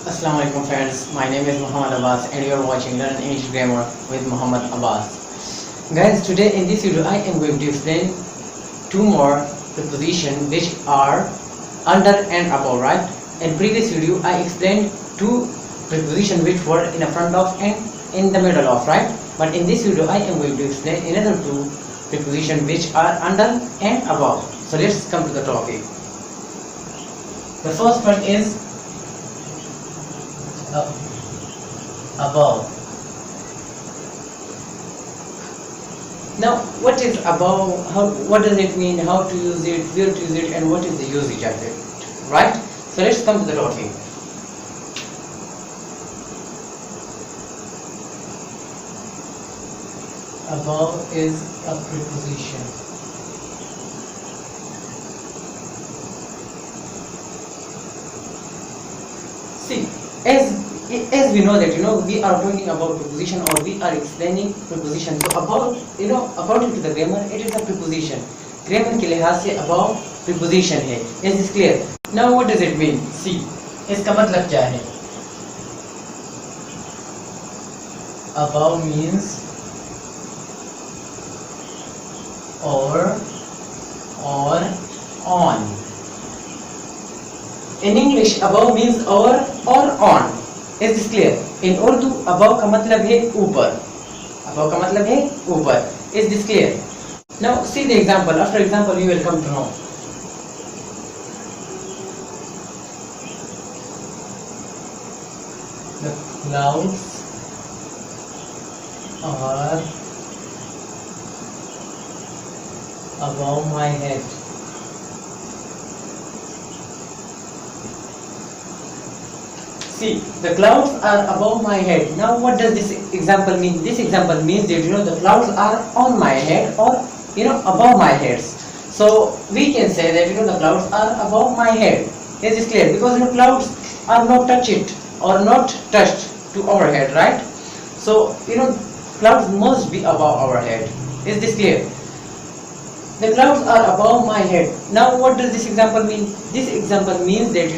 Alaikum friends, my name is Muhammad Abbas and you are watching Learn English Grammar with Muhammad Abbas. Guys, today in this video I am going to explain two more prepositions which are under and above, right? In previous video I explained two prepositions which were in the front of and in the middle of, right? But in this video I am going to explain another two prepositions which are under and above. So let's come to the topic. The first one is above. Now, what is above? What does it mean? How to use it? Where to use it? And what is the usage of it? Right? So let's come to the topic. Above is a preposition. See, as we know that we are talking about preposition or we are explaining preposition. So about according to the grammar it is a preposition. Grammar के लिहाज से above preposition है. Is this clear? Now what does it mean? See, इसका मतलब क्या है? Above means over or on. In English, above means over or on. Is this clear? In Urdu, above का मतलब है ऊपर. Above का मतलब है ऊपर. Is this clear? Now see the example. After example, you will come to know. The clouds are above my head. See, the clouds are above my head. Now what does this example mean? This example means that the clouds are on my head or above my head. So we can say that the clouds are above my head. Is this clear? Because clouds are not touched or not touched to our head, right? So clouds must be above our head. Is this clear? The clouds are above my head. Now what does this example mean? This example means that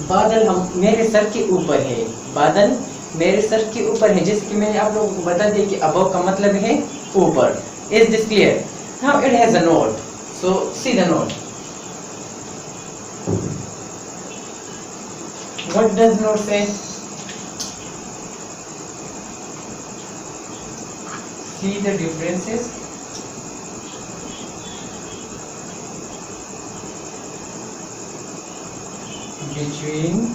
बादल मेरे sir के ऊपर है. बादल मेरे sir के ऊपर है. जैसे कि मैंने आप लोगों को बता दिया कि above का मतलब है ऊपर. Is this clear? Now it has a note. So see the note. What does note say? See the differences. Between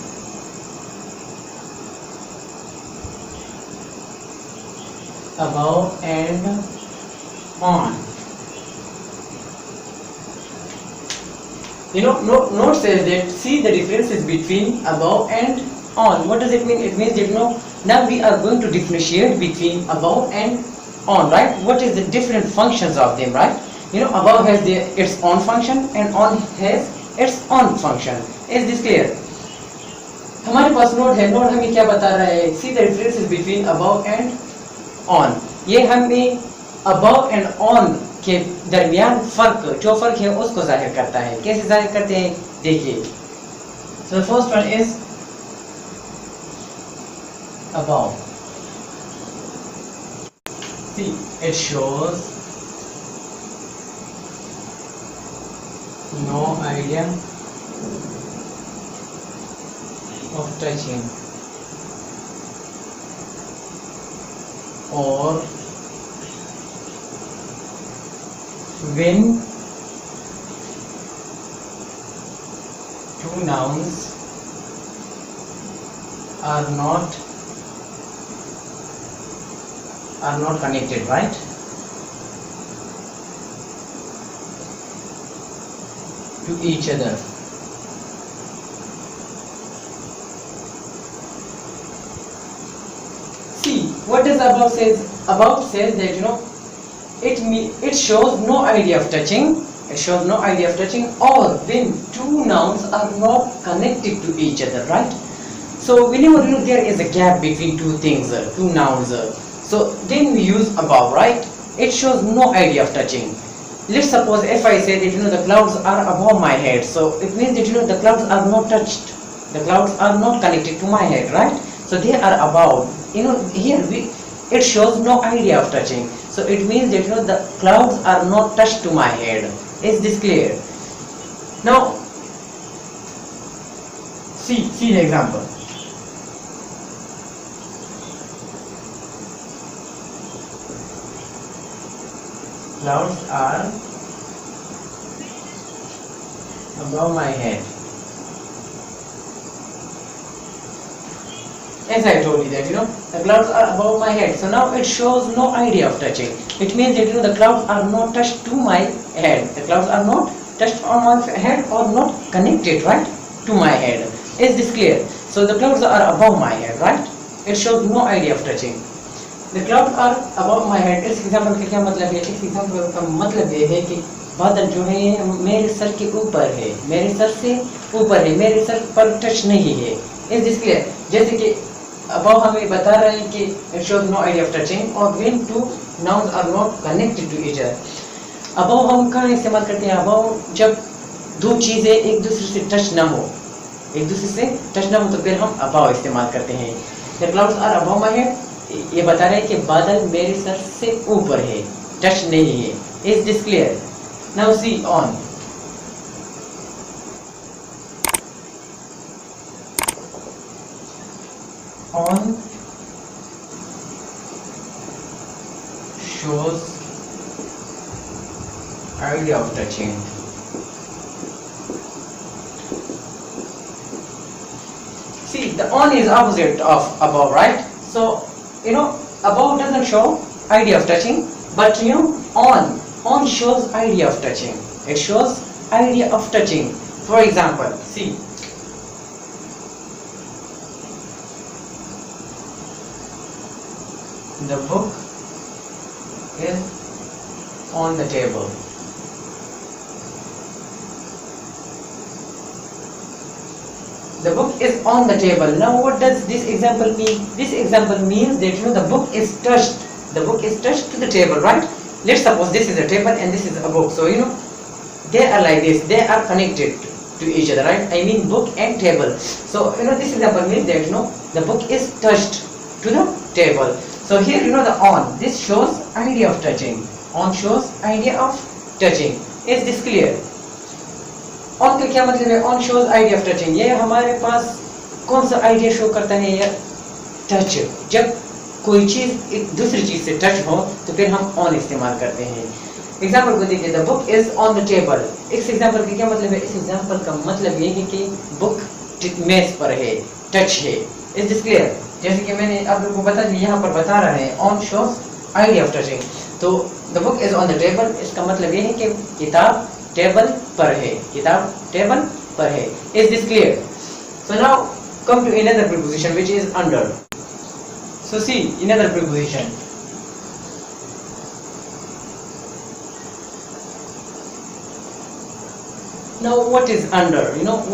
above and on. Note says that see the differences between above and on. What does it mean? It means that now we are going to differentiate between above and on, right? What is the different functions of them, right? Above has its own function and on has its own function. Is this clear? हमारे पास note है. Note हमें क्या बता रहा है? See the differences between above and on. ये हमें above and on के दरमियान फर्क जो फर्क है उसको जाहिर करता है. कैसे जाहिर करते हैं देखिए. So the first one is above. See, it shows no idea of touching or when two nouns are not connected, right? To each other. See, what does above says? Above says that it shows no idea of touching. It shows no idea of touching or when two nouns are not connected to each other, right? So whenever there is a gap between two things, two nouns, so then we use above, right? It shows no idea of touching. Let's suppose if I say that the clouds are above my head, so it means that the clouds are not touched The clouds are not connected to my head, right? So they are above. Here it shows no idea of touching. So it means that the clouds are not touched to my head. Is this clear? Now see the example. Clouds are above my head. As I told you that the clouds are above my head. So now it shows no idea of touching. It means that the clouds are not touched to my head. The clouds are not touched on my head or not connected, right, to my head. Is this clear? So the clouds are above my head, right? It shows no idea of touching. The clouds are above my head. इस example का क्या मतलब है? इस example का मतलब ये है कि बादल जो है मेरे सर के ऊपर है, मेरे सर से ऊपर है, मेरे सर पर टच नहीं है. Is this clear? जैसे कि above हमें बता रहे हैं कि it shows no idea of touching, और when two nouns are not connected to each other. above हम कहाँ इस्तेमाल करते हैं? above जब दो चीजें एक दूसरे से टच ना हो, तो फिर हम above इस्तेमाल करते हैं. The clouds are above my head. ये बता रहे हैं कि बादल मेरे सर से ऊपर है, टच नहीं है. Is this clear? Now see on. On shows idea of touching. See, the on is opposite of above, right? So above doesn't show idea of touching, but on shows idea of touching. It shows idea of touching. For example, see, the book is on the table. The book is on the table. Now what does this example mean? This example means that the book is touched. The book is touched to the table, right? Let's suppose this is a table and this is a book. So they are like this. They are connected to each other, right? I mean book and table. So this example means that the book is touched to the table. So here the on. This shows idea of touching. On shows idea of touching. Is this clear? On का क्या मतलब है? On shows idea of touching. ये हमारे पास कौन सा idea show करता है? ये टच. जब कोई चीज एक दूसरी चीज से टच हो तो फिर हम ऑन इस्तेमाल करते हैं. एग्जांपल को देखिए, the book is on the table. इस एग्जांपल का क्या मतलब है? इस एग्जांपल का मतलब ये है कि बुक मेज पर है, टच है. Is this clear? जैसे कि मैंने आप लोगों को बता दिया, यहाँ पर बता रहा है on shows idea of touching. तो the book is on the table, इसका मतलब ये है कि किताब टेबल पर है, किताब टेबल पर है. Is this clear? So now come to another preposition which is under. So see another preposition. Now what is under?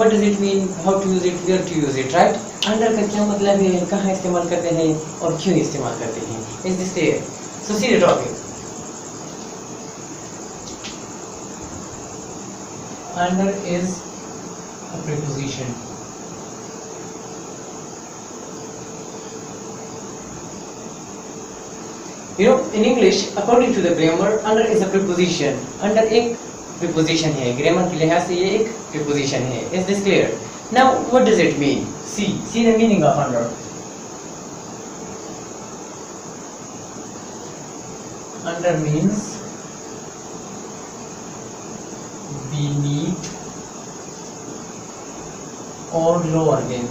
What does it mean? How to use it? Where to use it? Right? Under का क्या मतलब है? कहाँ इस्तेमाल करते हैं और क्यों इस्तेमाल करते हैं? Is this clear? So see the topic. Under is a preposition. In English, according to the grammar, under is a preposition. Under एक preposition है. Grammar के लिहाज से ये एक preposition है. Is this clear? Now, what does it mean? See the meaning of under. Under means beneath or lower than.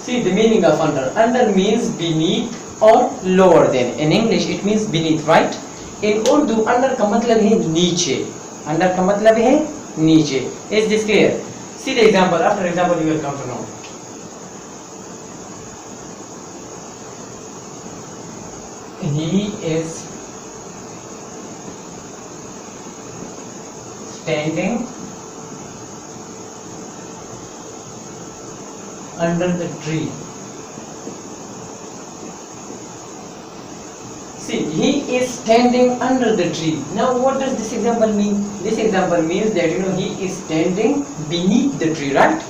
See the meaning of under. Under means beneath or lower than. In English it means beneath, right? In Urdu under का मतलब है नीचे. Under का मतलब है नीचे. Is this clear? See the example. After example you will come to know. He is standing under the tree. See, he is standing under the tree. Now what does this example mean? This example means that he is standing beneath the tree, right?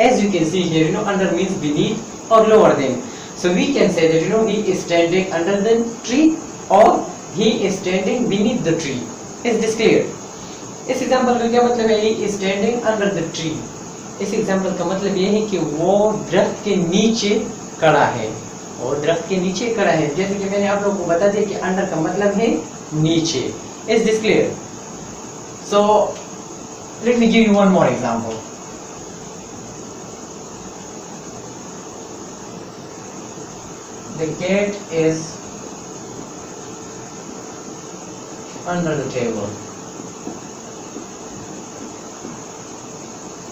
As you can see here, under means beneath or lower than. So we can say that he is standing under the tree or he is standing beneath the tree. Is this clear? इस example का क्या मतलब है? he is standing under the tree. इस example का मतलब ये है कि वो दरख्त के नीचे खड़ा है, और दरख्त के नीचे खड़ा है। जैसे कि मैंने आप लोगों को बता दिया कि अंडर का मतलब है नीचे। Is this clear? So let me give you one more example. The cat is under the table.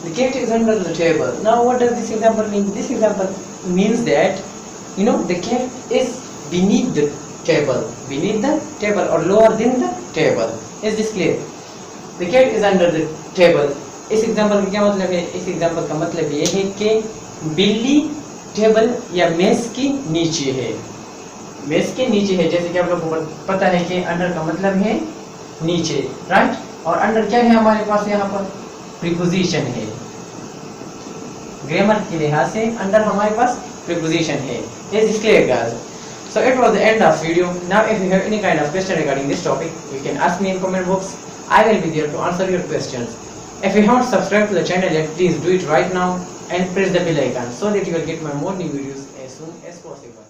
The cat is under the table. Now what does this example mean? This example means that the cat is beneath the table or lower than the table. Is this clear? The cat is under the table. इस example का क्या मतलब है? इस example का मतलब ये है कि बिल्ली टेबल या मेज के नीचे है। मेज के नीचे है, जैसे कि आप लोगों को पता है कि अंडर का मतलब है नीचे, राइट? और अंडर क्या है हमारे पास यहाँ पर? प्रीपोजिशन है। ग्रामर के लिहाज से अंडर हमारे पास प्रीपोजिशन है। Is this clear, guys? So it was the end of video. Now if you have any kind of question regarding this topic, you can ask me in comment box. I will be there to answer your questions. If you haven't subscribed to the channel yet, please do it right now and press the bell icon so that you will get my more new videos as soon as possible.